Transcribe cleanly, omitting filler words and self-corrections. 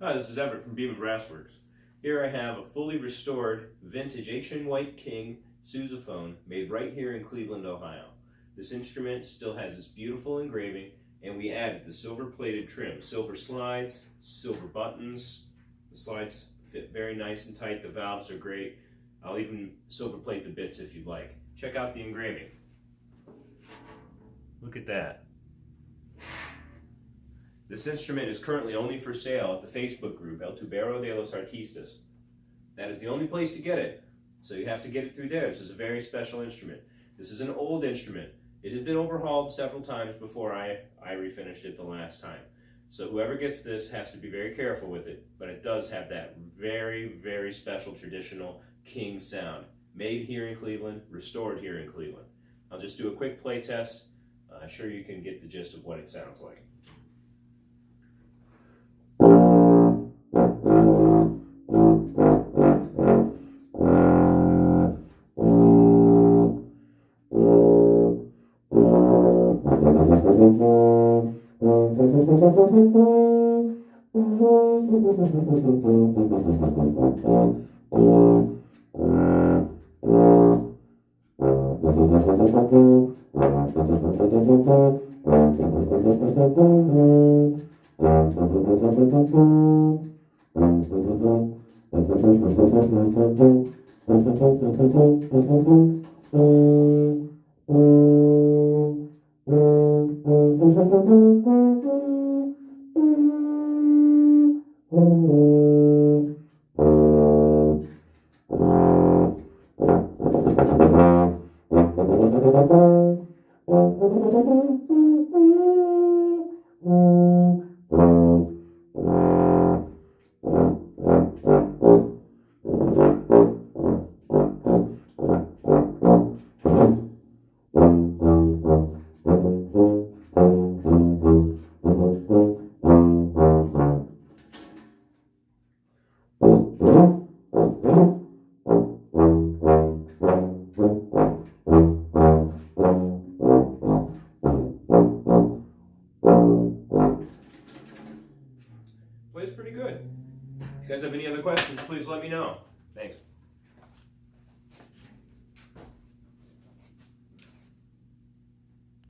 Hi, this is Everett from Beam Brassworks. Here I have a fully restored vintage H.N. White King sousaphone made right here in Cleveland, Ohio. This instrument still has its beautiful engraving, and we added the silver plated trim, silver slides, silver buttons. The slides fit very nice and tight, the valves are great. I'll even silver plate the bits if you'd like. Check out the engraving. Look at that. This instrument is currently only for sale at the Facebook group El Tubero de los Artistas. That is the only place to get it, so you have to get it through there. This is a very special instrument. This is an old instrument. It has been overhauled several times before I refinished it the last time. So whoever gets this has to be very careful with it, but it does have that very, very special traditional King sound. Made here in Cleveland, restored here in Cleveland. I'll just do a quick play test. Sure you can get the gist of what it sounds like. Plays pretty good. If you guys have any other questions, please let me know.